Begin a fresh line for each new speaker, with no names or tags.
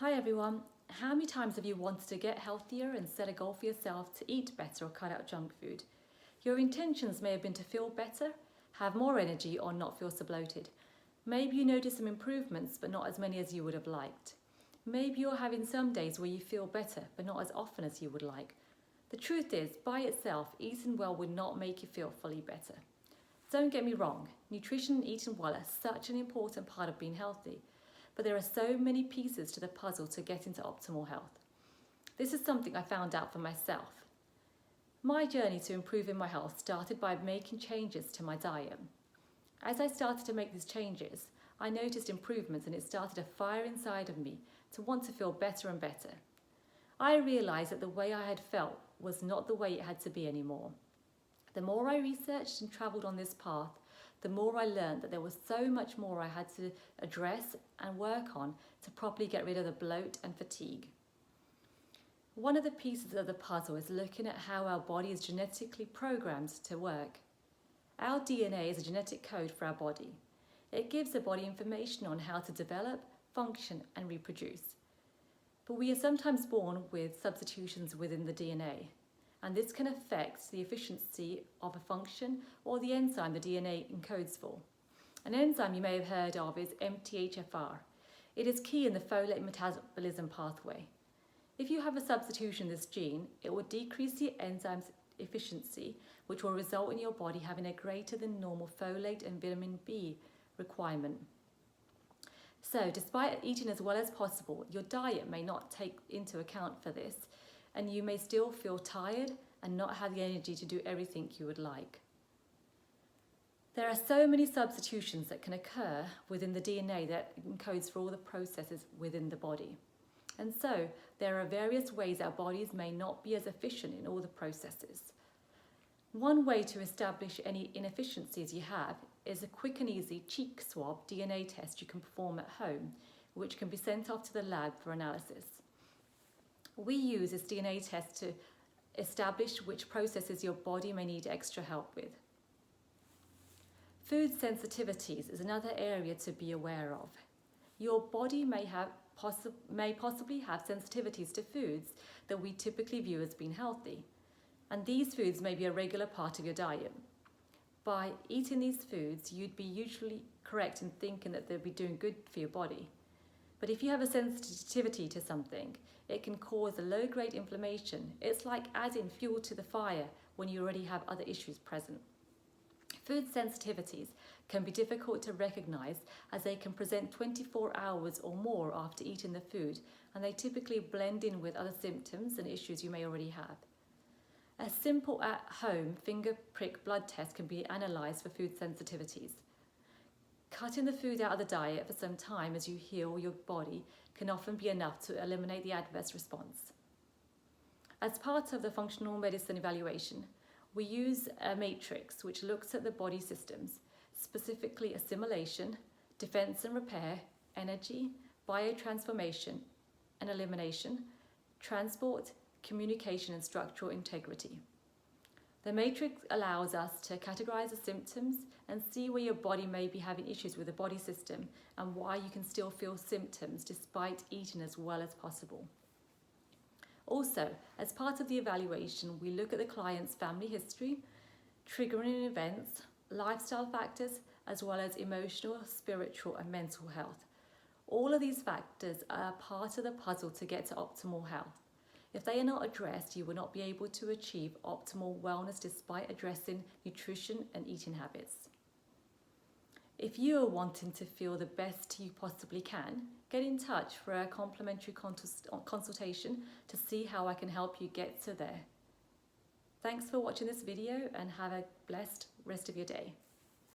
Hi everyone. How many times have you wanted to get healthier and set a goal for yourself to eat better or cut out junk food? Your intentions may have been to feel better, have more energy, or not feel so bloated. Maybe you notice some improvements, but not as many as you would have liked. Maybe you're having some days where you feel better, but not as often as you would like. The truth is, by itself, eating well would not make you feel fully better. Don't get me wrong, nutrition and eating well are such an important part of being healthy. But there are so many pieces to the puzzle to get into optimal health. This is something I found out for myself. My journey to improving my health started by making changes to my diet. As I started to make these changes, I noticed improvements and it started a fire inside of me to want to feel better and better. I realised that the way I had felt was not the way it had to be anymore. The more I researched and travelled on this path, the more I learned that there was so much more I had to address and work on to properly get rid of the bloat and fatigue. One of the pieces of the puzzle is looking at how our body is genetically programmed to work. Our DNA is a genetic code for our body. It gives the body information on how to develop, function, and reproduce. But we are sometimes born with substitutions within the DNA. And this can affect the efficiency of a function or the enzyme the DNA encodes for. An enzyme you may have heard of is MTHFR. It is key in the folate metabolism pathway. If you have a substitution in this gene, it will decrease the enzyme's efficiency, which will result in your body having a greater than normal folate and vitamin B requirement. So, despite eating as well as possible, your diet may not take into account for this, and you may still feel tired and not have the energy to do everything you would like. There are so many substitutions that can occur within the DNA that encodes for all the processes within the body. And so there are various ways our bodies may not be as efficient in all the processes. One way to establish any inefficiencies you have is a quick and easy cheek swab DNA test you can perform at home, which can be sent off to the lab for analysis. We use this DNA test to establish which processes your body may need extra help with. Food sensitivities is another area to be aware of. Your body may possibly have sensitivities to foods that we typically view as being healthy, and these foods may be a regular part of your diet. By eating these foods, you'd be usually correct in thinking that they'll be doing good for your body. But if you have a sensitivity to something, it can cause a low-grade inflammation. It's like adding fuel to the fire when you already have other issues present. Food sensitivities can be difficult to recognise as they can present 24 hours or more after eating the food, and they typically blend in with other symptoms and issues you may already have. A simple at-home finger prick blood test can be analysed for food sensitivities. Cutting the food out of the diet for some time as you heal your body can often be enough to eliminate the adverse response. As part of the functional medicine evaluation, we use a matrix which looks at the body systems, specifically assimilation, defense and repair, energy, biotransformation and elimination, transport, communication and structural integrity. The matrix allows us to categorize the symptoms and see where your body may be having issues with the body system and why you can still feel symptoms despite eating as well as possible. Also, as part of the evaluation, we look at the client's family history, triggering events, lifestyle factors, as well as emotional, spiritual, and mental health. All of these factors are part of the puzzle to get to optimal health. If they are not addressed, you will not be able to achieve optimal wellness despite addressing nutrition and eating habits. If you are wanting to feel the best you possibly can, get in touch for a complimentary consultation to see how I can help you get to there. Thanks for watching this video and have a blessed rest of your day.